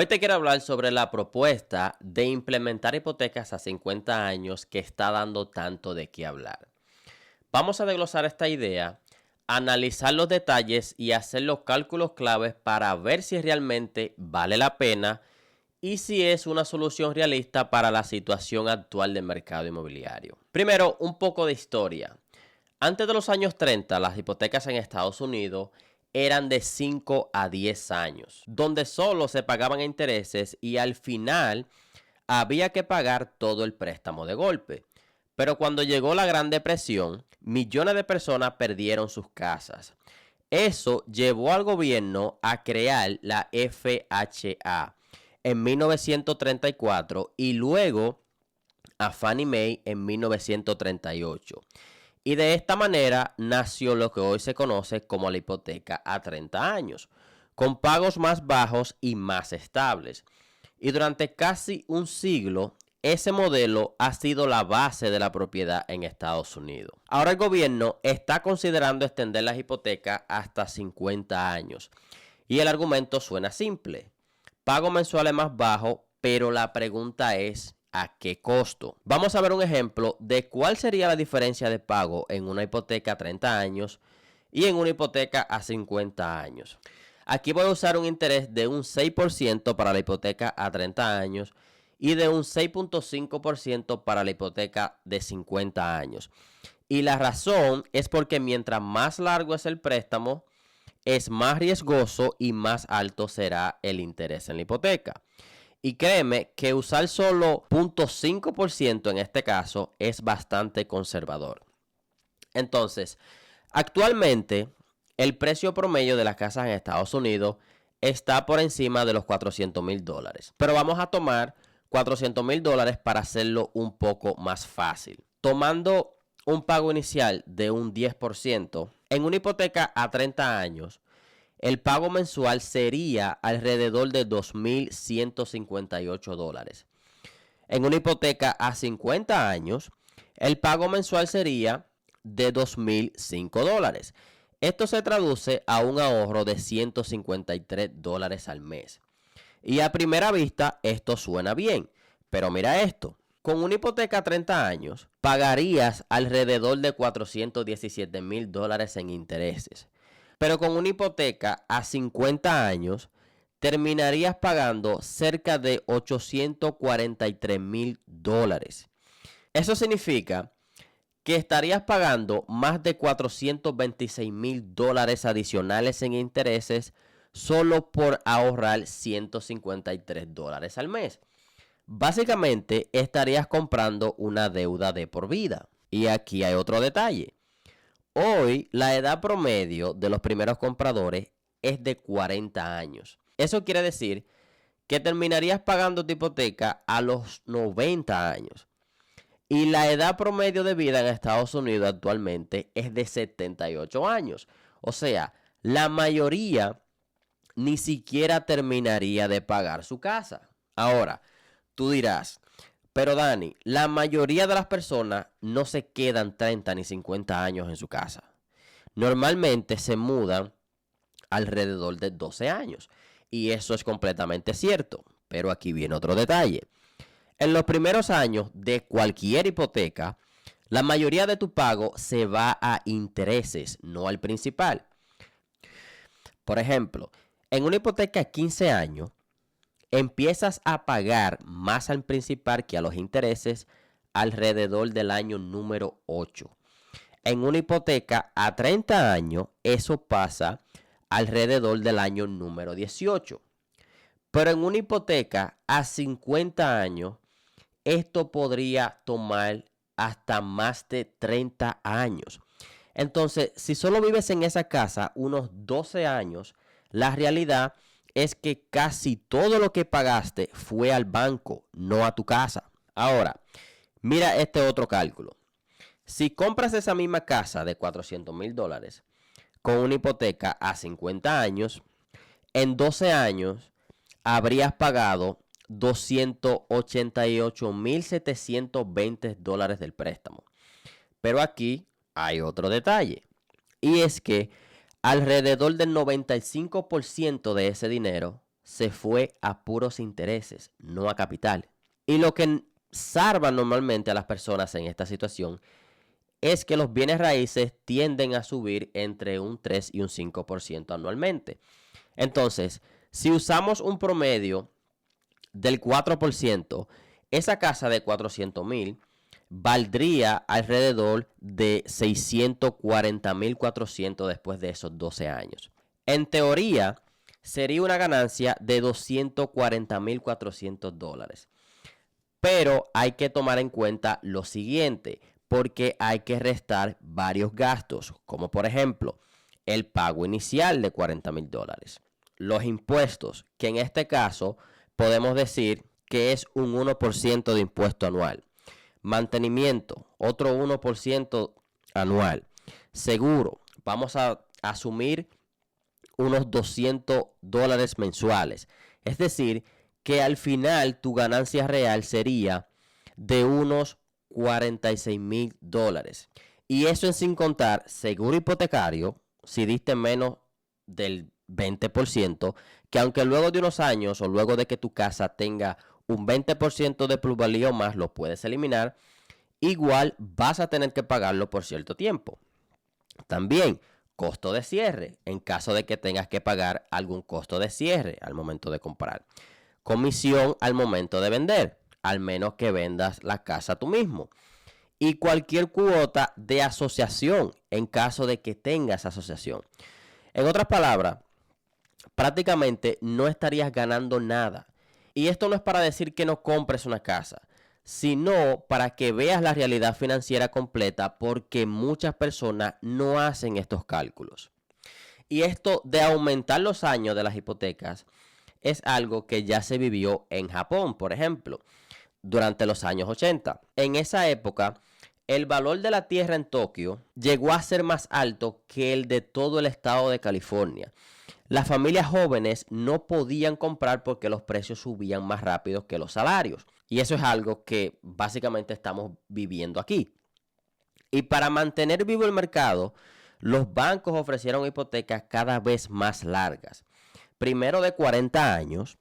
Hoy te quiero hablar sobre la propuesta de implementar hipotecas a 50 años que está dando tanto de qué hablar. Vamos a desglosar esta idea, analizar los detalles y hacer los cálculos claves para ver si realmente vale la pena y si es una solución realista para la situación actual del mercado inmobiliario. Primero, un poco de historia. Antes de los años 30, las hipotecas en Estados Unidos eran de 5 a 10 años, donde solo se pagaban intereses y al final había que pagar todo el préstamo de golpe. Pero cuando llegó la Gran Depresión, millones de personas perdieron sus casas. Eso llevó al gobierno a crear la FHA en 1934 y luego a Fannie Mae en 1938. Y de esta manera nació lo que hoy se conoce como la hipoteca a 30 años, con pagos más bajos y más estables. Y durante casi un siglo, ese modelo ha sido la base de la propiedad en Estados Unidos. Ahora el gobierno está considerando extender las hipotecas hasta 50 años. Y el argumento suena simple. Pago mensuales más bajo, pero la pregunta es, ¿a qué costo? Vamos a ver un ejemplo de cuál sería la diferencia de pago en una hipoteca a 30 años y en una hipoteca a 50 años. Aquí voy a usar un interés de un 6% para la hipoteca a 30 años y de un 6.5% para la hipoteca de 50 años. Y la razón es porque mientras más largo es el préstamo, es más riesgoso y más alto será el interés en la hipoteca. Y créeme que usar solo 0.5% en este caso es bastante conservador. Entonces, actualmente el precio promedio de las casas en Estados Unidos está por encima de los $400,000. Pero vamos a tomar $400,000 para hacerlo un poco más fácil. Tomando un pago inicial de un 10%, en una hipoteca a 30 años, el pago mensual sería alrededor de $2,158. En una hipoteca a 50 años, el pago mensual sería de $2,005. Esto se traduce a un ahorro de $153 al mes. Y a primera vista esto suena bien, pero mira esto. Con una hipoteca a 30 años, pagarías alrededor de $417,000 en intereses. Pero con una hipoteca a 50 años, terminarías pagando cerca de $843,000. Eso significa que estarías pagando más de $426,000 adicionales en intereses solo por ahorrar $153 al mes. Básicamente estarías comprando una deuda de por vida. Y aquí hay otro detalle. Hoy la edad promedio de los primeros compradores es de 40 años. Eso quiere decir que terminarías pagando tu hipoteca a los 90 años. Y la edad promedio de vida en Estados Unidos actualmente es de 78 años. O sea, la mayoría ni siquiera terminaría de pagar su casa. Ahora, tú dirás, pero Dani, la mayoría de las personas no se quedan 30 ni 50 años en su casa. Normalmente se mudan alrededor de 12 años. Y eso es completamente cierto. Pero aquí viene otro detalle. En los primeros años de cualquier hipoteca, la mayoría de tu pago se va a intereses, no al principal. Por ejemplo, en una hipoteca a 15 años, empiezas a pagar más al principal que a los intereses alrededor del año número 8. En una hipoteca a 30 años, eso pasa alrededor del año número 18. Pero en una hipoteca a 50 años, esto podría tomar hasta más de 30 años. Entonces, si solo vives en esa casa unos 12 años, la realidad es que casi todo lo que pagaste fue al banco, no a tu casa. Ahora, mira este otro cálculo. Si compras esa misma casa de $400,000 con una hipoteca a 50 años, en 12 años habrías pagado $288,720 del préstamo. Pero aquí hay otro detalle. Y es que alrededor del 95% de ese dinero se fue a puros intereses, no a capital. Y lo que salva normalmente a las personas en esta situación es que los bienes raíces tienden a subir entre un 3 y un 5% anualmente. Entonces, si usamos un promedio del 4%, esa casa de 400,000 valdría alrededor de 640,400 después de esos 12 años. En teoría, sería una ganancia de $240,400. Pero hay que tomar en cuenta lo siguiente, porque hay que restar varios gastos, como por ejemplo, el pago inicial de $40,000. Los impuestos, que en este caso podemos decir que es un 1% de impuesto anual. Mantenimiento, otro 1% anual. Seguro, vamos a asumir unos $200 mensuales. Es decir, que al final tu ganancia real sería de unos $46,000. Y eso es sin contar seguro hipotecario, si diste menos del 20%, que aunque luego de unos años o luego de que tu casa tenga un 20% de plusvalía o más, lo puedes eliminar, igual vas a tener que pagarlo por cierto tiempo. También costo de cierre, en caso de que tengas que pagar algún costo de cierre al momento de comprar. Comisión al momento de vender, al menos que vendas la casa tú mismo. Y cualquier cuota de asociación en caso de que tengas asociación. En otras palabras, prácticamente no estarías ganando nada. Y esto no es para decir que no compres una casa, sino para que veas la realidad financiera completa, porque muchas personas no hacen estos cálculos. Y esto de aumentar los años de las hipotecas es algo que ya se vivió en Japón, por ejemplo, durante los años 80. En esa época, el valor de la tierra en Tokio llegó a ser más alto que el de todo el estado de California. Las familias jóvenes no podían comprar porque los precios subían más rápido que los salarios. Y eso es algo que básicamente estamos viviendo aquí. Y para mantener vivo el mercado, los bancos ofrecieron hipotecas cada vez más largas. Primero de 40 años,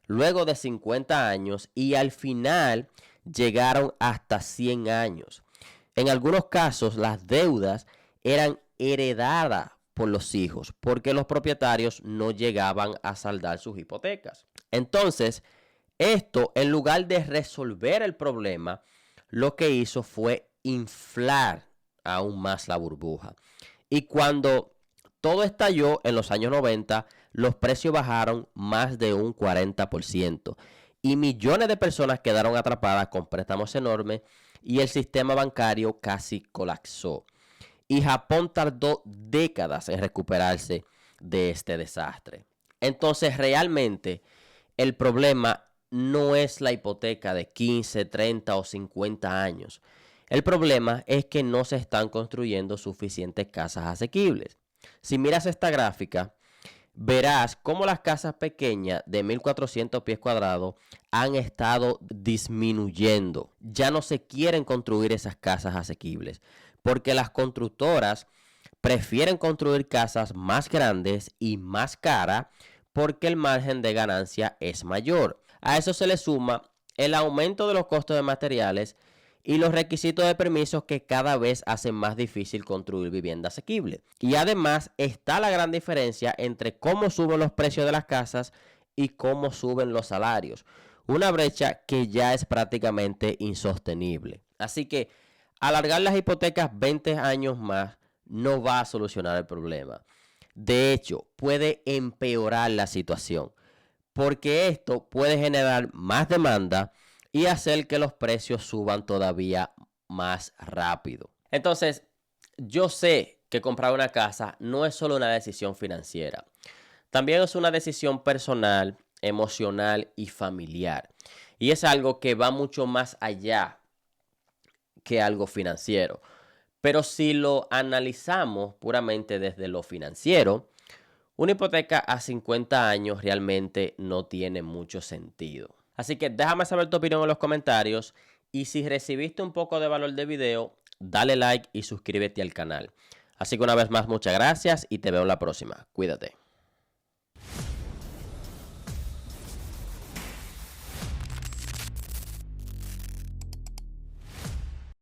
luego de 50 años y al final llegaron hasta 100 años. En algunos casos, las deudas eran heredadas por los hijos porque los propietarios no llegaban a saldar sus hipotecas. Entonces, esto, en lugar de resolver el problema, lo que hizo fue inflar aún más la burbuja. Y cuando todo estalló en los años 90, los precios bajaron más de un 40% y millones de personas quedaron atrapadas con préstamos enormes y el sistema bancario casi colapsó. Y Japón tardó décadas en recuperarse de este desastre. Entonces, realmente, el problema no es la hipoteca de 15, 30 o 50 años. El problema es que no se están construyendo suficientes casas asequibles. Si miras esta gráfica, verás cómo las casas pequeñas de 1,400 pies cuadrados han estado disminuyendo. Ya no se quieren construir esas casas asequibles porque las constructoras prefieren construir casas más grandes y más caras porque el margen de ganancia es mayor. A eso se le suma el aumento de los costos de materiales y los requisitos de permisos que cada vez hacen más difícil construir vivienda asequible. Y además está la gran diferencia entre cómo suben los precios de las casas y cómo suben los salarios. Una brecha que ya es prácticamente insostenible. Así que alargar las hipotecas 20 años más no va a solucionar el problema. De hecho, puede empeorar la situación, porque esto puede generar más demanda y hacer que los precios suban todavía más rápido. Entonces, yo sé que comprar una casa no es solo una decisión financiera. También es una decisión personal, emocional y familiar. Y es algo que va mucho más allá que algo financiero. Pero si lo analizamos puramente desde lo financiero, una hipoteca a 50 años realmente no tiene mucho sentido. Así que déjame saber tu opinión en los comentarios y si recibiste un poco de valor del video, dale like y suscríbete al canal. Así que una vez más, muchas gracias y te veo en la próxima. Cuídate.